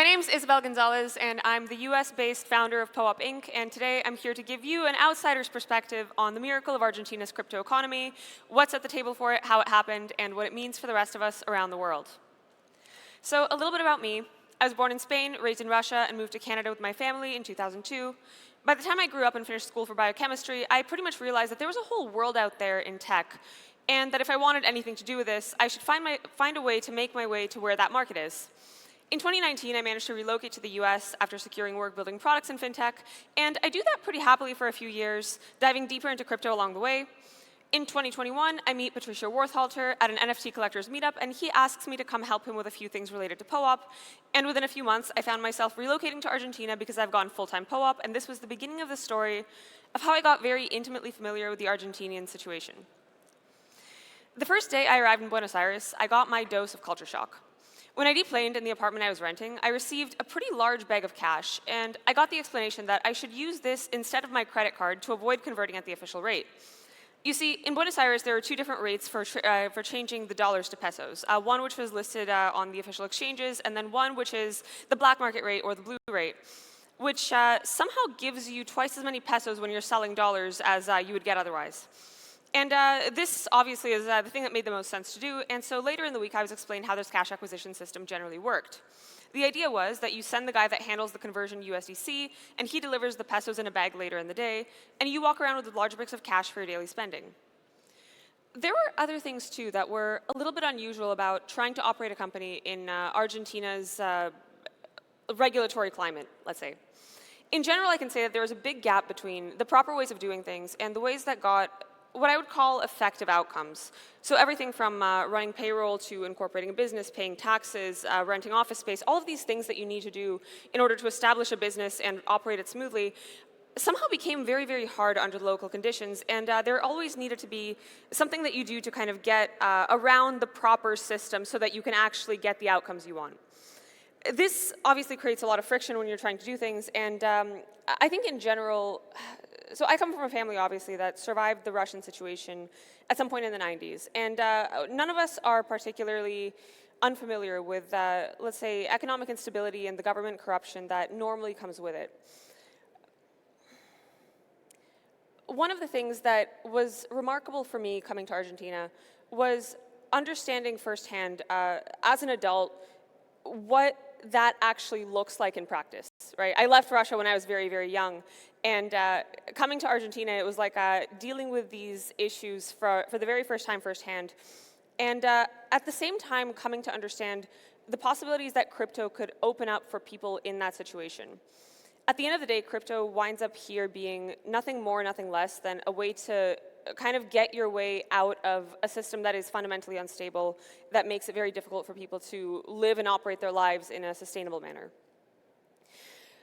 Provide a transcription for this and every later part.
My name's Isabel Gonzalez, and I'm the US-based founder of POOP Inc., and today I'm here to give you an outsider's perspective on the miracle of Argentina's crypto economy, what's at the table for it, how it happened, and what it means for the rest of us around the world. So a little bit about me. I was born in Spain, raised in Russia, and moved to Canada with my family in 2002. By the time I grew up and finished school for biochemistry, I pretty much realized that there was a whole world out there in tech, and that if I wanted anything to do with this, I should find a way to make my way to where that market is. In 2019, I managed to relocate to the US after securing work building products in fintech, and I do that pretty happily for a few years, diving deeper into crypto along the way. In 2021, I meet Patricia Worthalter at an NFT collectors meetup, and he asks me to come help him with a few things related to POOP. And within a few months, I found myself relocating to Argentina because I've gone full-time POOP, and this was the beginning of the story of how I got very intimately familiar with the Argentinian situation. The first day I arrived in Buenos Aires, I got my dose of culture shock. When I deplaned in the apartment I was renting, I received a pretty large bag of cash, and I got the explanation that I should use this instead of my credit card to avoid converting at the official rate. You see, in Buenos Aires, there are two different rates for changing the dollars to pesos, one which was listed on the official exchanges, and then one which is the black market rate or the blue rate, which somehow gives you twice as many pesos when you're selling dollars as you would get otherwise. And this obviously is the thing that made the most sense to do, and so later in the week I was explained how this cash acquisition system generally worked. The idea was that you send the guy that handles the conversion USDC, and he delivers the pesos in a bag later in the day, and you walk around with large bricks of cash for your daily spending. There were other things too that were a little bit unusual about trying to operate a company in Argentina's regulatory climate, let's say. In general, I can say that there was a big gap between the proper ways of doing things and the ways that got what I would call effective outcomes. So everything from running payroll to incorporating a business, paying taxes, renting office space, all of these things that you need to do in order to establish a business and operate it smoothly somehow became very, very hard under the local conditions, and there always needed to be something that you do to kind of get around the proper system so that you can actually get the outcomes you want. This obviously creates a lot of friction when you're trying to do things, and I think in general, so I come from a family, obviously, that survived the Russian situation at some point in the 90s, and none of us are particularly unfamiliar with, let's say, economic instability and the government corruption that normally comes with it. One of the things that was remarkable for me coming to Argentina was understanding firsthand, as an adult, what that actually looks like in practice, right? I left Russia when I was very, very young, and coming to Argentina, it was like dealing with these issues for the very first time firsthand, and at the same time coming to understand the possibilities that crypto could open up for people in that situation. At the end of the day, crypto winds up here being nothing more, nothing less than a way to kind of get your way out of a system that is fundamentally unstable, that makes it very difficult for people to live and operate their lives in a sustainable manner.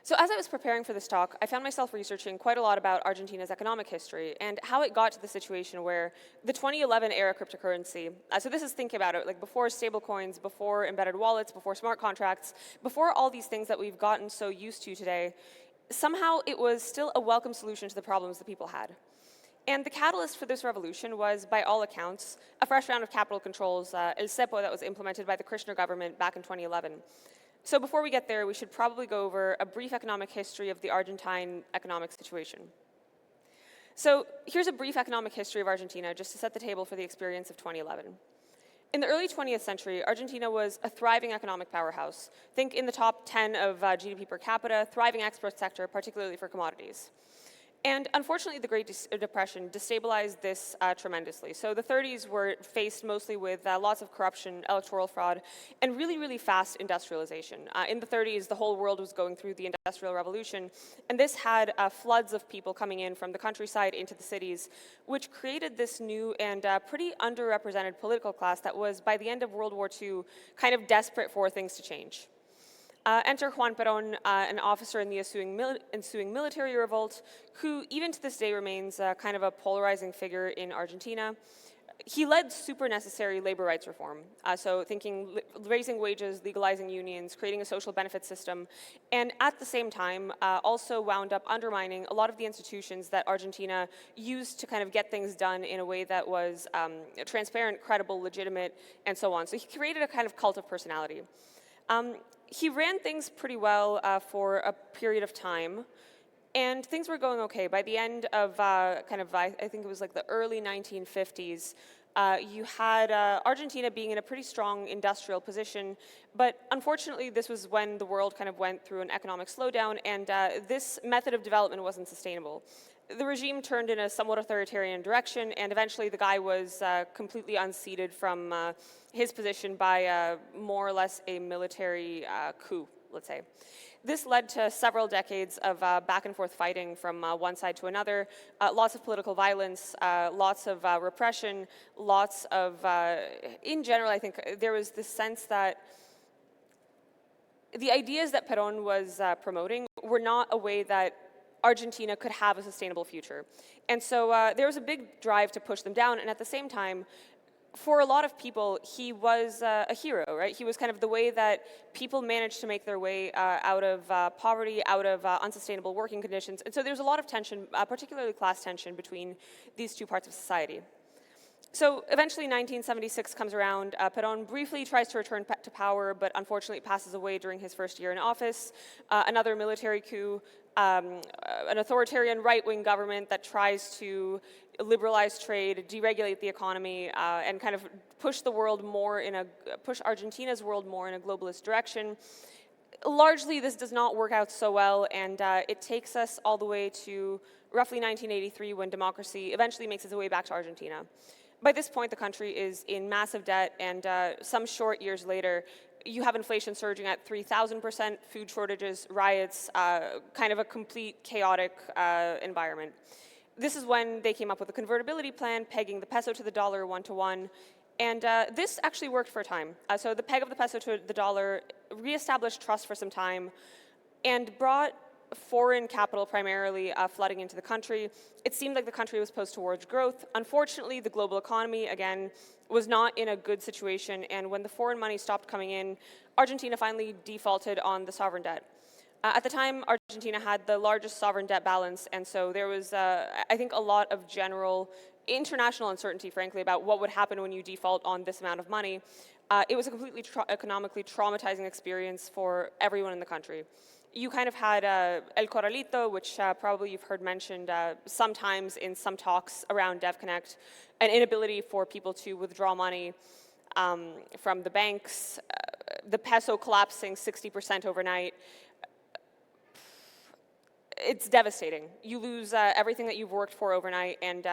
So as I was preparing for this talk, I found myself researching quite a lot about Argentina's economic history and how it got to the situation where the 2011 era cryptocurrency, so this is thinking about it, like before stablecoins, before embedded wallets, before smart contracts, before all these things that we've gotten so used to today, somehow it was still a welcome solution to the problems that people had. And the catalyst for this revolution was, by all accounts, a fresh round of capital controls, El Cepo, that was implemented by the Kirchner government back in 2011. So before we get there, we should probably go over a brief economic history of the Argentine economic situation. So here's a brief economic history of Argentina, just to set the table for the experience of 2011. In the early 20th century, Argentina was a thriving economic powerhouse. Think in the top 10 of GDP per capita, thriving export sector, particularly for commodities. And unfortunately, the Great Depression destabilized this tremendously. So the 30s were faced mostly with lots of corruption, electoral fraud, and really, really fast industrialization. In the 30s, the whole world was going through the Industrial Revolution, and this had floods of people coming in from the countryside into the cities, which created this new and pretty underrepresented political class that was, by the end of World War II, kind of desperate for things to change. Enter Juan Perón, an officer in the ensuing military revolt, who even to this day remains kind of a polarizing figure in Argentina. He led super necessary labor rights reform, so thinking raising wages, legalizing unions, creating a social benefit system, and at the same time also wound up undermining a lot of the institutions that Argentina used to kind of get things done in a way that was transparent, credible, legitimate, and so on. So he created a kind of cult of personality. He ran things pretty well for a period of time, and things were going okay. By the end of I think it was like the early 1950s, you had Argentina being in a pretty strong industrial position, but unfortunately this was when the world kind of went through an economic slowdown, and this method of development wasn't sustainable. The regime turned in a somewhat authoritarian direction, and eventually the guy was completely unseated from his position by more or less a military coup, let's say. This led to several decades of back and forth fighting from one side to another, lots of political violence, lots of repression, lots of, in general, I think there was this sense that the ideas that Perón was promoting were not a way that Argentina could have a sustainable future. And so there was a big drive to push them down, and at the same time, for a lot of people, he was a hero, right? He was kind of the way that people managed to make their way out of poverty, out of unsustainable working conditions. And so there's a lot of tension, particularly class tension, between these two parts of society. So eventually 1976 comes around. Perón briefly tries to return to power, but unfortunately passes away during his first year in office. Another military coup, an authoritarian right-wing government that tries to liberalize trade, deregulate the economy, and kind of push the world more push Argentina's world more in a globalist direction. Largely, this does not work out so well, and it takes us all the way to roughly 1983 when democracy eventually makes its way back to Argentina. By this point, the country is in massive debt, and some short years later, you have inflation surging at 3,000%, food shortages, riots, kind of a complete chaotic environment. This is when they came up with a convertibility plan, pegging the peso to the dollar 1-to-1, and this actually worked for a time. So the peg of the peso to the dollar reestablished trust for some time and brought foreign capital primarily flooding into the country. It seemed like the country was posed towards growth. Unfortunately, the global economy, again, was not in a good situation, and when the foreign money stopped coming in, Argentina finally defaulted on the sovereign debt. At the time, Argentina had the largest sovereign debt balance, and so there was, I think, a lot of general international uncertainty, frankly, about what would happen when you default on this amount of money. It was a completely economically traumatizing experience for everyone in the country. You kind of had El Corralito, which probably you've heard mentioned sometimes in some talks around Devconnect, an inability for people to withdraw money from the banks, the peso collapsing 60% overnight. It's devastating. You lose everything that you've worked for overnight, and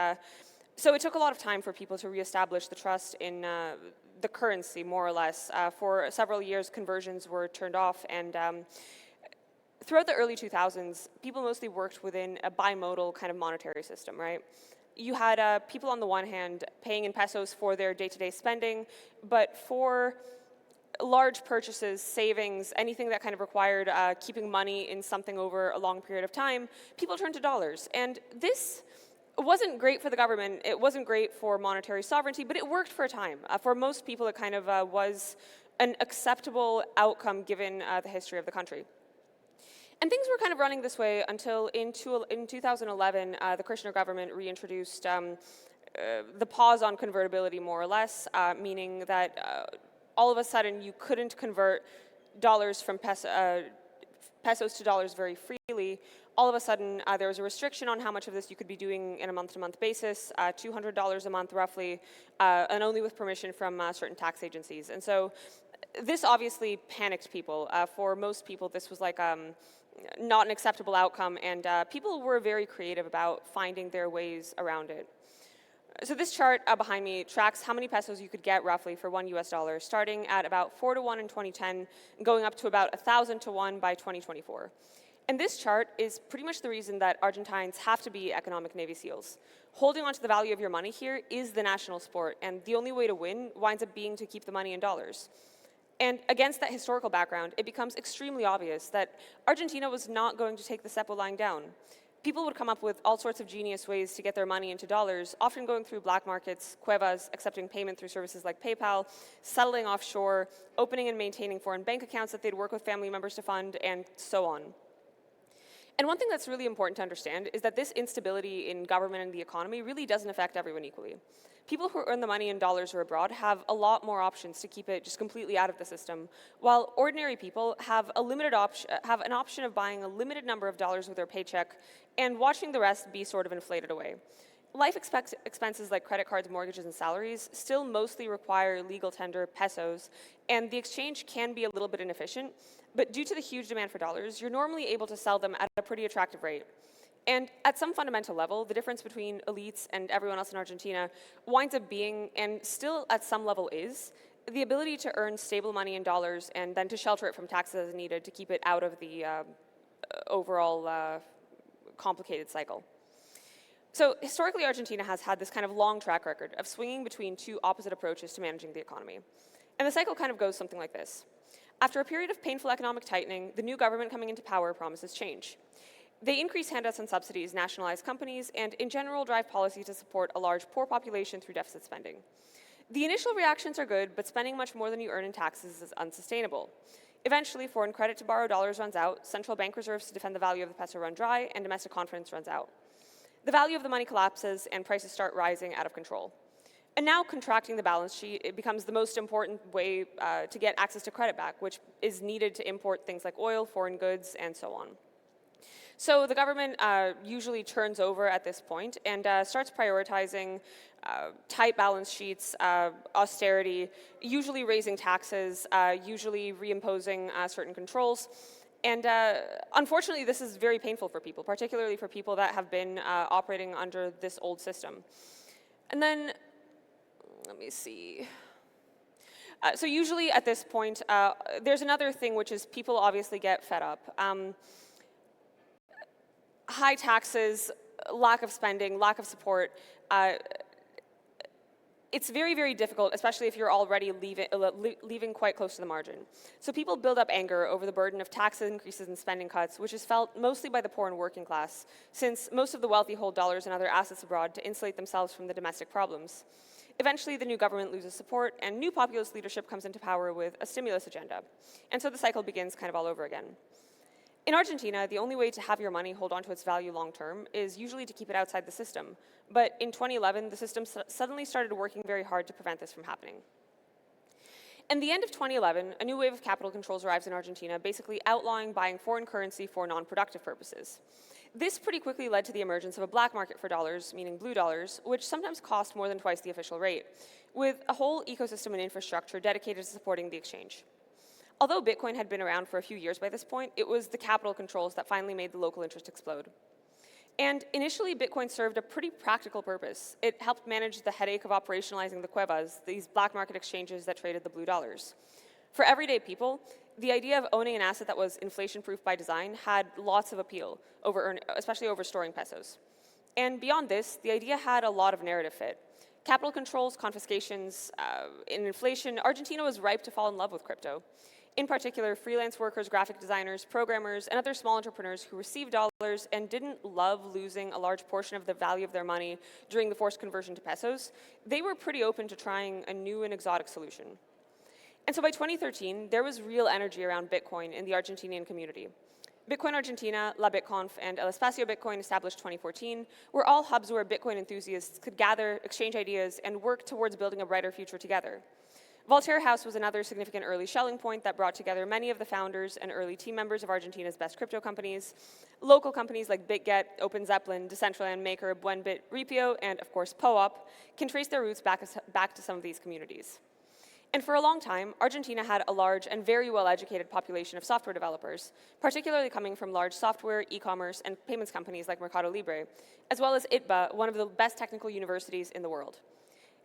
so it took a lot of time for people to reestablish the trust in the currency, more or less. For several years, conversions were turned off, and throughout the early 2000s, people mostly worked within a bimodal kind of monetary system, right? You had people on the one hand paying in pesos for their day-to-day spending, but for large purchases, savings, anything that kind of required keeping money in something over a long period of time, people turned to dollars. And this wasn't great for the government, it wasn't great for monetary sovereignty, but it worked for a time. For most people, it kind of was an acceptable outcome given the history of the country. And things were kind of running this way until in 2011, the Kirchner government reintroduced the pause on convertibility, more or less, meaning that all of a sudden you couldn't convert dollars from pesos to dollars very freely. All of a sudden, there was a restriction on how much of this you could be doing in a month-to-month basis, $200 a month roughly, and only with permission from certain tax agencies. And so this obviously panicked people. For most people, this was like not an acceptable outcome, and people were very creative about finding their ways around it. So this chart behind me tracks how many pesos you could get roughly for $1 US, starting at about 4-to-1 in 2010, going up to about 1,000-to-1 by 2024. And this chart is pretty much the reason that Argentines have to be economic Navy SEALs. Holding on to the value of your money here is the national sport, and the only way to win winds up being to keep the money in dollars. And against that historical background, it becomes extremely obvious that Argentina was not going to take the SEPO line down. People would come up with all sorts of genius ways to get their money into dollars, often going through black markets, cuevas, accepting payment through services like PayPal, settling offshore, opening and maintaining foreign bank accounts that they'd work with family members to fund, and so on. And one thing that's really important to understand is that this instability in government and the economy really doesn't affect everyone equally. people who earn the money in dollars or abroad have a lot more options to keep it just completely out of the system, while ordinary people have an option of buying a limited number of dollars with their paycheck and watching the rest be sort of inflated away. Life expenses like credit cards, mortgages, and salaries still mostly require legal tender pesos, and the exchange can be a little bit inefficient, but due to the huge demand for dollars, you're normally able to sell them at a pretty attractive rate. And at some fundamental level, the difference between elites and everyone else in Argentina winds up being, and still at some level is, the ability to earn stable money in dollars and then to shelter it from taxes as needed to keep it out of the overall complicated cycle. So historically, Argentina has had this kind of long track record of swinging between two opposite approaches to managing the economy. And the cycle kind of goes something like this. After a period of painful economic tightening, the new government coming into power promises change. They increase handouts and subsidies, nationalize companies, and in general drive policy to support a large poor population through deficit spending. The initial reactions are good, but spending much more than you earn in taxes is unsustainable. Eventually, foreign credit to borrow dollars runs out, central bank reserves to defend the value of the peso run dry, and domestic confidence runs out. The value of the money collapses, and prices start rising out of control. And now contracting the balance sheet, it becomes the most important way to get access to credit back, which is needed to import things like oil, foreign goods, and so on. So the government usually turns over at this point and starts prioritizing tight balance sheets, austerity, usually raising taxes, usually reimposing certain controls. And unfortunately, this is very painful for people, particularly for people that have been operating under this old system. And then, let me see. So usually at this point, there's another thing, which is people obviously get fed up. High taxes, lack of spending, lack of support. It's very, very difficult, especially if you're already leaving quite close to the margin. So people build up anger over the burden of tax increases and spending cuts, which is felt mostly by the poor and working class, since most of the wealthy hold dollars and other assets abroad to insulate themselves from the domestic problems. Eventually, the new government loses support, and new populist leadership comes into power with a stimulus agenda. And so the cycle begins kind of all over again. In Argentina, the only way to have your money hold on to its value long term is usually to keep it outside the system. But in 2011, the system suddenly started working very hard to prevent this from happening. In the end of 2011, a new wave of capital controls arrives in Argentina, basically outlawing buying foreign currency for non-productive purposes. This pretty quickly led to the emergence of a black market for dollars, meaning blue dollars, which sometimes cost more than twice the official rate, with a whole ecosystem and infrastructure dedicated to supporting the exchange. Although Bitcoin had been around for a few years by this point, it was the capital controls that finally made the local interest explode. And initially, Bitcoin served a pretty practical purpose. It helped manage the headache of operationalizing the cuevas, these black market exchanges that traded the blue dollars. For everyday people, the idea of owning an asset that was inflation-proof by design had lots of appeal, especially over storing pesos. And beyond this, the idea had a lot of narrative fit. Capital controls, confiscations, in inflation, Argentina was ripe to fall in love with crypto. In particular, freelance workers, graphic designers, programmers, and other small entrepreneurs who received dollars and didn't love losing a large portion of the value of their money during the forced conversion to pesos, they were pretty open to trying a new and exotic solution. And so by 2013, there was real energy around Bitcoin in the Argentinian community. Bitcoin Argentina, La Bitconf, and El Espacio Bitcoin, established 2014, were all hubs where Bitcoin enthusiasts could gather, exchange ideas, and work towards building a brighter future together. Voltaire House was another significant early Schelling point that brought together many of the founders and early team members of Argentina's best crypto companies. Local companies like BitGet, Open Zeppelin, Decentraland Maker, Buenbit, Ripio, and of course POAP can trace their roots back to some of these communities. And for a long time, Argentina had a large and very well-educated population of software developers, particularly coming from large software, e-commerce, and payments companies like Mercado Libre, as well as ITBA, one of the best technical universities in the world.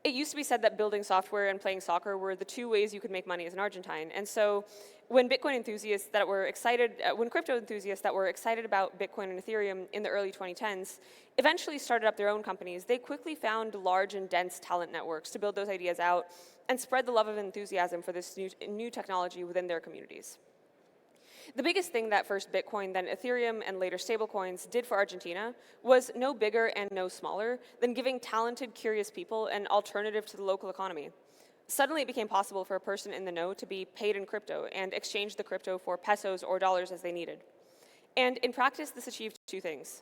It used to be said that building software and playing soccer were the two ways you could make money as an Argentine. And so when Bitcoin enthusiasts that were excited, when crypto enthusiasts that were excited about Bitcoin and Ethereum in the early 2010s eventually started up their own companies, they quickly found large and dense talent networks to build those ideas out and spread the love of enthusiasm for this new technology within their communities. The biggest thing that first Bitcoin, then Ethereum, and later stablecoins did for Argentina was no bigger and no smaller than giving talented, curious people an alternative to the local economy. Suddenly it became possible for a person in the know to be paid in crypto and exchange the crypto for pesos or dollars as they needed. And in practice, this achieved two things.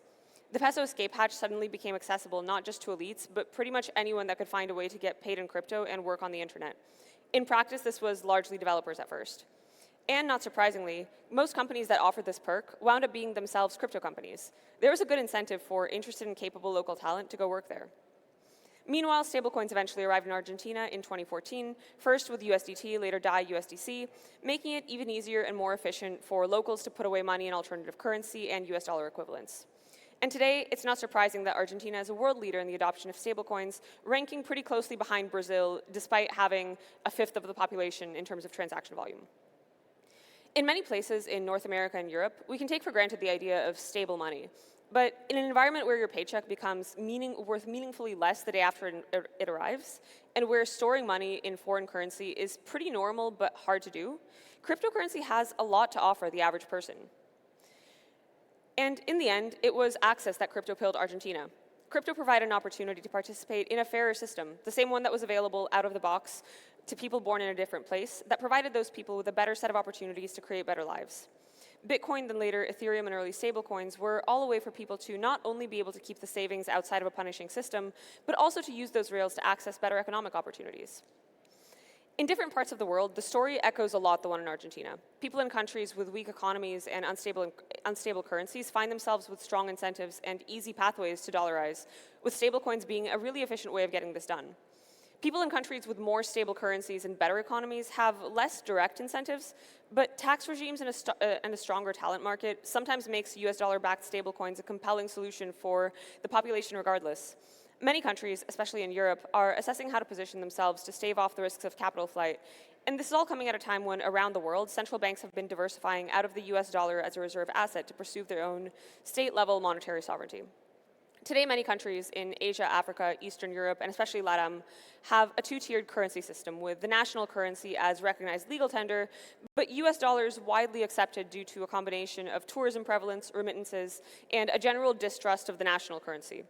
The peso escape hatch suddenly became accessible not just to elites, but pretty much anyone that could find a way to get paid in crypto and work on the internet. In practice, this was largely developers at first. And not surprisingly, most companies that offered this perk wound up being themselves crypto companies. There was a good incentive for interested and capable local talent to go work there. Meanwhile, stablecoins eventually arrived in Argentina in 2014, first with USDT, later DAI USDC, making it even easier and more efficient for locals to put away money in alternative currency and US dollar equivalents. And today, it's not surprising that Argentina is a world leader in the adoption of stablecoins, ranking pretty closely behind Brazil, despite having a fifth of the population in terms of transaction volume. In many places in North America and Europe, we can take for granted the idea of stable money. But in an environment where your paycheck becomes worth meaningfully less the day after it arrives, and where storing money in foreign currency is pretty normal but hard to do, cryptocurrency has a lot to offer the average person. And in the end, it was access that crypto pilled Argentina. Crypto provided an opportunity to participate in a fairer system, the same one that was available out of the box to people born in a different place, that provided those people with a better set of opportunities to create better lives. Bitcoin, then later Ethereum and early stablecoins were all a way for people to not only be able to keep the savings outside of a punishing system, but also to use those rails to access better economic opportunities. In different parts of the world, the story echoes a lot the one in Argentina. People in countries with weak economies and unstable currencies find themselves with strong incentives and easy pathways to dollarize, with stablecoins being a really efficient way of getting this done. People in countries with more stable currencies and better economies have less direct incentives, but tax regimes and a stronger talent market sometimes makes US dollar-backed stablecoins a compelling solution for the population regardless. Many countries, especially in Europe, are assessing how to position themselves to stave off the risks of capital flight. And this is all coming at a time when, around the world, central banks have been diversifying out of the US dollar as a reserve asset to pursue their own state-level monetary sovereignty. Today, many countries in Asia, Africa, Eastern Europe, and especially LATAM have a two-tiered currency system with the national currency as recognized legal tender, but US dollars widely accepted due to a combination of tourism prevalence, remittances, and a general distrust of the national currency.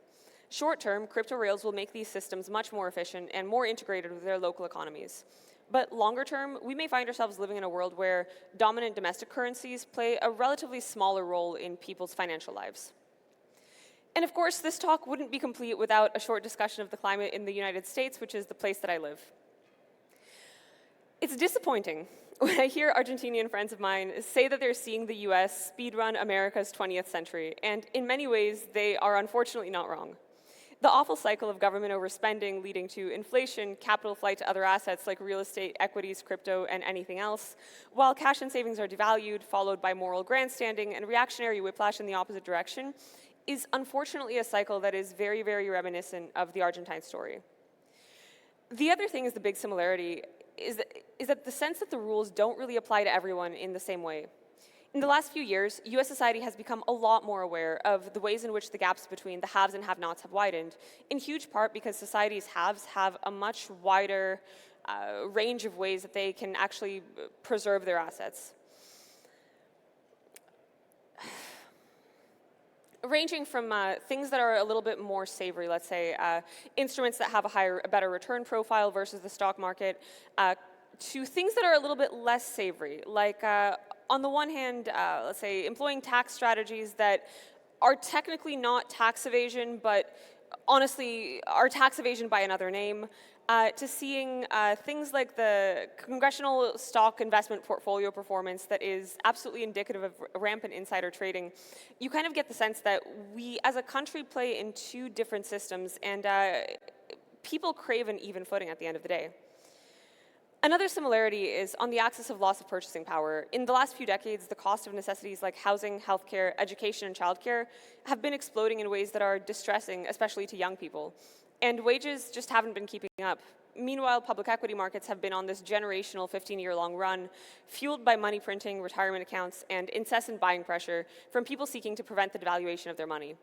Short-term, crypto rails will make these systems much more efficient and more integrated with their local economies. But longer-term, we may find ourselves living in a world where dominant domestic currencies play a relatively smaller role in people's financial lives. And of course, this talk wouldn't be complete without a short discussion of the climate in the United States, which is the place that I live. It's disappointing when I hear Argentinian friends of mine say that they're seeing the US speedrun America's 20th century, and in many ways, they are unfortunately not wrong. The awful cycle of government overspending leading to inflation, capital flight to other assets like real estate, equities, crypto, and anything else, while cash and savings are devalued, followed by moral grandstanding and reactionary whiplash in the opposite direction, is unfortunately a cycle that is very, very reminiscent of the Argentine story. The other thing is the big similarity is that the sense that the rules don't really apply to everyone in the same way. In the last few years, US society has become a lot more aware of the ways in which the gaps between the haves and have-nots have widened, in huge part because society's haves have a much wider range of ways that they can actually preserve their assets. Ranging from things that are a little bit more savory, let's say instruments that have a better return profile versus the stock market, to things that are a little bit less savory, like on the one hand, let's say employing tax strategies that are technically not tax evasion, but honestly are tax evasion by another name, to seeing things like the congressional stock investment portfolio performance that is absolutely indicative of rampant insider trading. You kind of get the sense that we as a country play in two different systems, and people crave an even footing at the end of the day. Another similarity is on the axis of loss of purchasing power. In the last few decades, the cost of necessities like housing, healthcare, education, and childcare have been exploding in ways that are distressing, especially to young people. And wages just haven't been keeping up. Meanwhile, public equity markets have been on this generational 15-year-long run, fueled by money printing, retirement accounts, and incessant buying pressure from people seeking to prevent the devaluation of their money.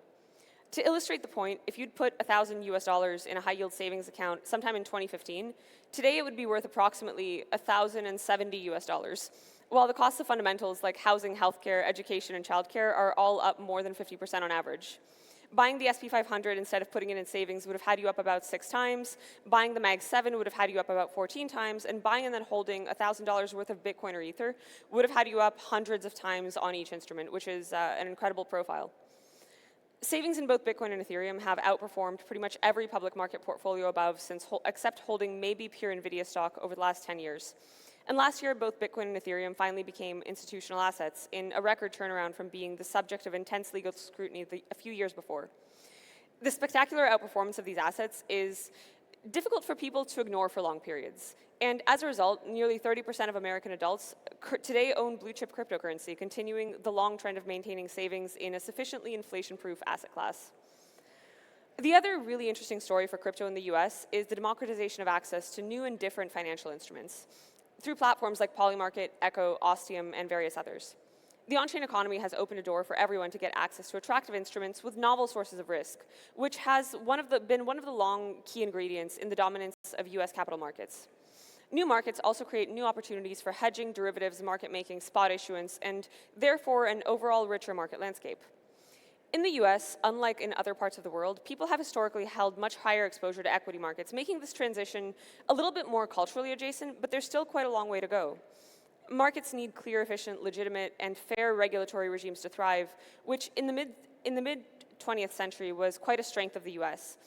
To illustrate the point, if you'd put $1,000 US in a high-yield savings account sometime in 2015, today it would be worth approximately $1,070 US, while the cost of fundamentals like housing, healthcare, education, and childcare are all up more than 50% on average. Buying the SP 500 instead of putting it in savings would have had you up about 6 times, buying the Mag 7 would have had you up about 14 times, and buying and then holding $1,000 worth of Bitcoin or Ether would have had you up hundreds of times on each instrument, which is an incredible profile. Savings in both Bitcoin and Ethereum have outperformed pretty much every public market portfolio above except holding maybe pure NVIDIA stock over the last 10 years. And last year, both Bitcoin and Ethereum finally became institutional assets in a record turnaround from being the subject of intense legal scrutiny a few years before. The spectacular outperformance of these assets is difficult for people to ignore for long periods. And as a result, nearly 30% of American adults today own blue-chip cryptocurrency, continuing the long trend of maintaining savings in a sufficiently inflation-proof asset class. The other really interesting story for crypto in the US is the democratization of access to new and different financial instruments through platforms like Polymarket, Echo, Ostium, and various others. The on-chain economy has opened a door for everyone to get access to attractive instruments with novel sources of risk, which has been one of the long key ingredients in the dominance of US capital markets. New markets also create new opportunities for hedging, derivatives, market making, spot issuance, and therefore an overall richer market landscape. In the US, unlike in other parts of the world, people have historically held much higher exposure to equity markets, making this transition a little bit more culturally adjacent, but there's still quite a long way to go. Markets need clear, efficient, legitimate, and fair regulatory regimes to thrive, which in the mid-20th century was quite a strength of the US.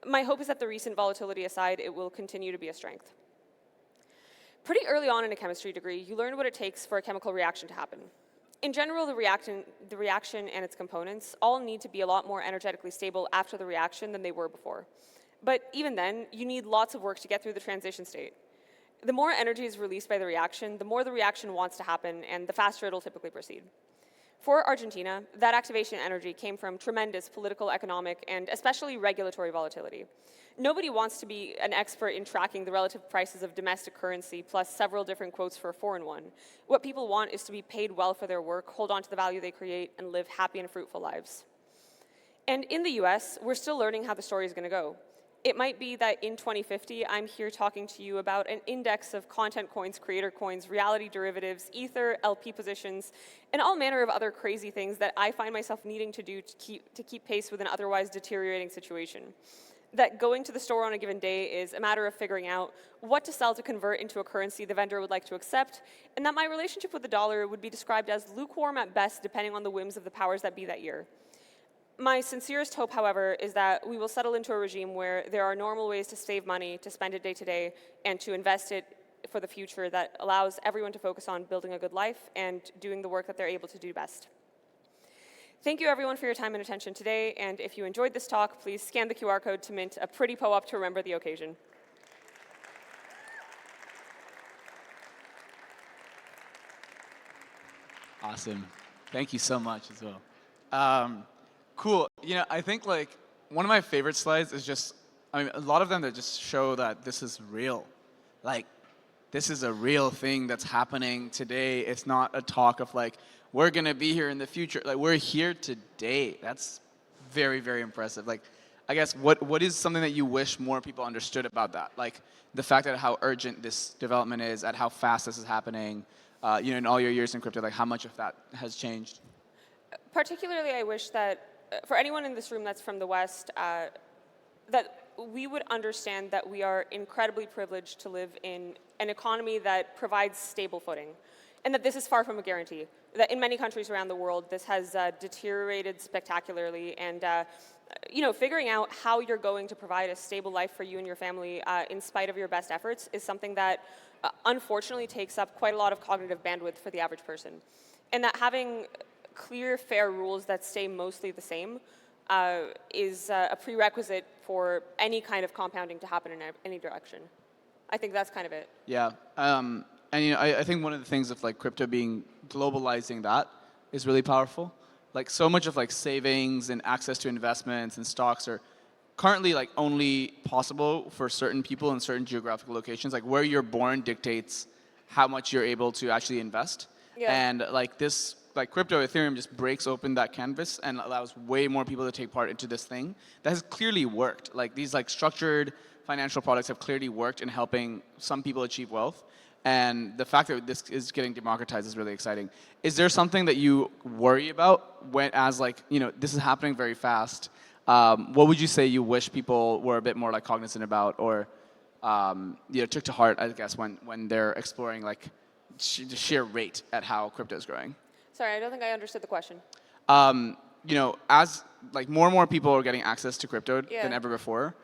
My hope is that the recent volatility aside, it will continue to be a strength. Pretty early on in a chemistry degree, you learn what it takes for a chemical reaction to happen. In general, the reaction and its components all need to be a lot more energetically stable after the reaction than they were before. But even then, you need lots of work to get through the transition state. The more energy is released by the reaction, the more the reaction wants to happen, and the faster it'll typically proceed. For Argentina, that activation energy came from tremendous political, economic, and especially regulatory volatility. Nobody wants to be an expert in tracking the relative prices of domestic currency plus several different quotes for a foreign one. What people want is to be paid well for their work, hold on to the value they create, and live happy and fruitful lives. And in the US, we're still learning how the story is going to go. It might be that in 2050, I'm here talking to you about an index of content coins, creator coins, reality derivatives, Ether, LP positions, and all manner of other crazy things that I find myself needing to do to keep pace with an otherwise deteriorating situation. That going to the store on a given day is a matter of figuring out what to sell to convert into a currency the vendor would like to accept, and that my relationship with the dollar would be described as lukewarm at best depending on the whims of the powers that be that year. My sincerest hope, however, is that we will settle into a regime where there are normal ways to save money, to spend it day to day, and to invest it for the future that allows everyone to focus on building a good life and doing the work that they're able to do best. Thank you, everyone, for your time and attention today, and if you enjoyed this talk, please scan the QR code to mint a pretty POAP to remember the occasion. Awesome. Thank you so much as well. Cool. You know, I think like one of my favorite slides is just, I mean, a lot of them that just show that this is real. Like, this is a real thing that's happening today. It's not a talk of like, we're going to be here in the future. Like, we're here today. That's very, very impressive. Like, I guess what is something that you wish more people understood about that? Like, the fact that how urgent this development is, at how fast this is happening, you know, in all your years in crypto, like how much of that has changed? Particularly, I wish that for anyone in this room that's from the West, that we would understand that we are incredibly privileged to live in an economy that provides stable footing, and that this is far from a guarantee. That in many countries around the world, this has deteriorated spectacularly, and you know, figuring out how you're going to provide a stable life for you and your family in spite of your best efforts is something that unfortunately takes up quite a lot of cognitive bandwidth for the average person, and that having clear, fair rules that stay mostly the same is a prerequisite for any kind of compounding to happen in any direction. I think that's kind of it. Yeah, and you know, I think one of the things of like crypto being globalizing that is really powerful. Like so much of like savings and access to investments and stocks are currently like only possible for certain people in certain geographical locations. Like where you're born dictates how much you're able to actually invest. Yeah. And like this, like crypto, Ethereum just breaks open that canvas and allows way more people to take part into this thing that has clearly worked. Like these like structured financial products have clearly worked in helping some people achieve wealth. And the fact that this is getting democratized is really exciting. Is there something that you worry about when, as like, you know, this is happening very fast? What would you say you wish people were a bit more like cognizant about, or you know, took to heart, I guess, when they're exploring like the sheer rate at how crypto is growing? Sorry, I don't think I understood the question. as like more and more people are getting access to crypto Yeah. than ever before,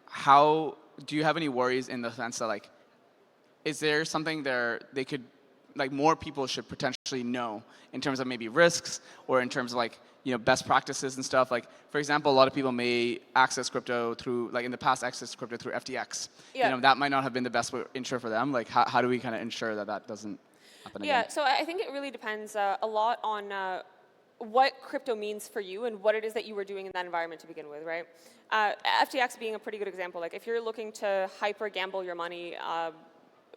how do you have any worries in the sense that like, is there something there they could, like more people should potentially know in terms of maybe risks or in terms of like, best practices and stuff? Like, for example, a lot of people may access crypto through, like in the past, access crypto through FTX. Yeah. That might not have been the best intro for them. Like, how do we kind of ensure that that doesn't happen again? Yeah, so I think it really depends a lot on what crypto means for you and what it is that you were doing in that environment to begin with, right? FTX being a pretty good example. Like if you're looking to hyper gamble your money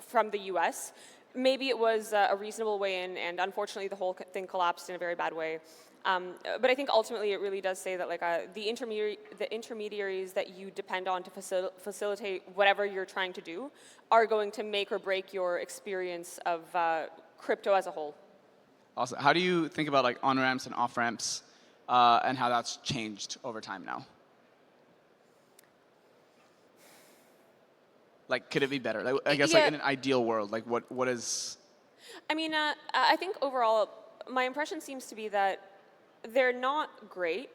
from the US, maybe it was a reasonable way in, and unfortunately the whole thing collapsed in a very bad way. But I think ultimately it really does say that like the intermediaries that you depend on to facilitate whatever you're trying to do are going to make or break your experience of crypto as a whole. Awesome. How do you think about like on-ramps and off-ramps and how that's changed over time now? Like, could it be better? Like, I guess like in an ideal world, like what is? I mean, I think overall, my impression seems to be that they're not great,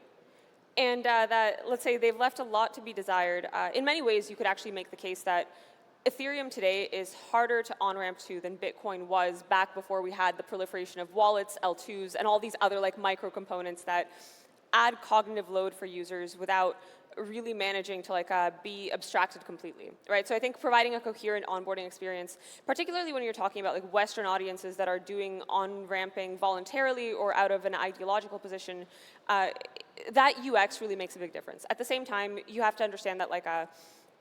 and that, let's say, they've left a lot to be desired. In many ways, you could actually make the case that Ethereum today is harder to on-ramp to than Bitcoin was back before we had the proliferation of wallets, L2s, and all these other like micro components that add cognitive load for users without really managing to like be abstracted completely, right? So I think providing a coherent onboarding experience, particularly when you're talking about like Western audiences that are doing on-ramping voluntarily or out of an ideological position, that UX really makes a big difference. At the same time, you have to understand that like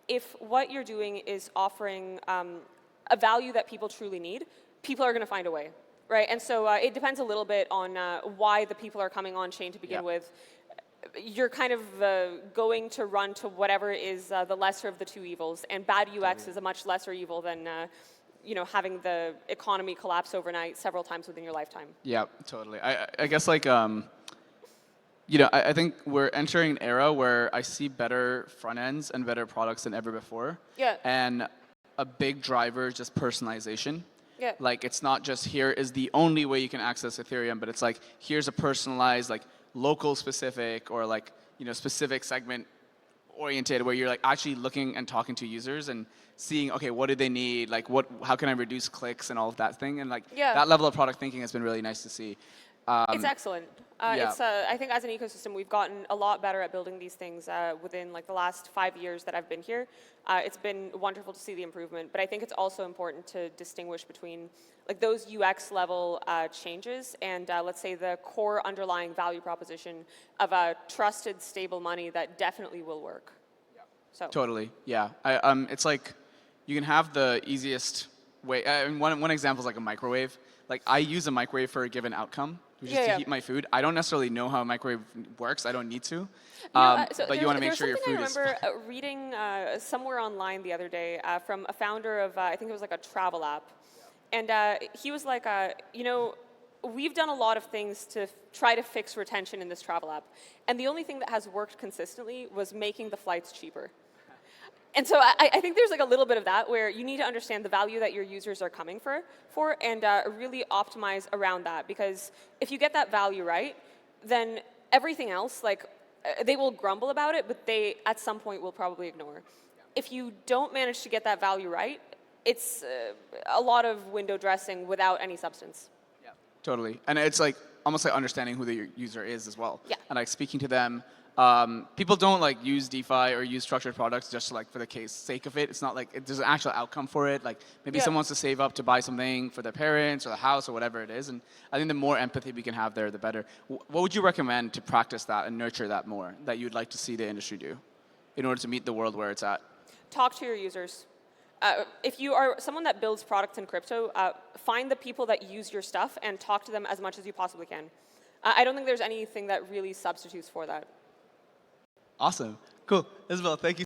if what you're doing is offering a value that people truly need, people are going to find a way, right? And so it depends a little bit on why the people are coming on chain to begin with. You're kind of going to run to whatever is the lesser of the two evils, and bad UX is a much lesser evil than having the economy collapse overnight several times within your lifetime. Yeah, totally. I guess like I think we're entering an era where I see better front ends and better products than ever before. Yeah. And a big driver is just personalization. Yeah. Like it's not just here is the only way you can access Ethereum, but it's like here's a personalized like local specific or like specific segment oriented where you're like actually looking and talking to users and seeing okay what do they need, like how can I reduce clicks and all of that thing, and like that level of product thinking has been really nice to see. It's excellent. It's I think as an ecosystem we've gotten a lot better at building these things within like the last 5 years that I've been here. It's been wonderful to see the improvement, but I think it's also important to distinguish between like those UX level changes and let's say the core underlying value proposition of a trusted, stable money that definitely will work. Yeah. So. Totally, yeah. It's like you can have the easiest way. One example is like a microwave. Like I use a microwave for a given outcome, which is to heat my food. I don't necessarily know how a microwave works. I don't need to. But you want to make sure your food is. I remember reading somewhere online the other day from a founder of, I think it was like a travel app. And he was like, we've done a lot of things to try to fix retention in this travel app. And the only thing that has worked consistently was making the flights cheaper. And so I think there's like a little bit of that where you need to understand the value that your users are coming for and really optimize around that. Because if you get that value right, then everything else, like they will grumble about it, but they at some point will probably ignore. If you don't manage to get that value right, it's a lot of window dressing without any substance. Yeah, totally. And it's like almost like understanding who the user is as well. Yeah. And like speaking to them. People don't like use DeFi or use structured products just like for the sake of it. It's not like there's an actual outcome for it. Like maybe someone wants to save up to buy something for their parents or the house or whatever it is. And I think the more empathy we can have there, the better. What would you recommend to practice that and nurture that more that you'd like to see the industry do in order to meet the world where it's at? Talk to your users. If you are someone that builds products in crypto, find the people that use your stuff and talk to them as much as you possibly can. I don't think there's anything that really substitutes for that. Awesome. Cool. Isabel, thank you.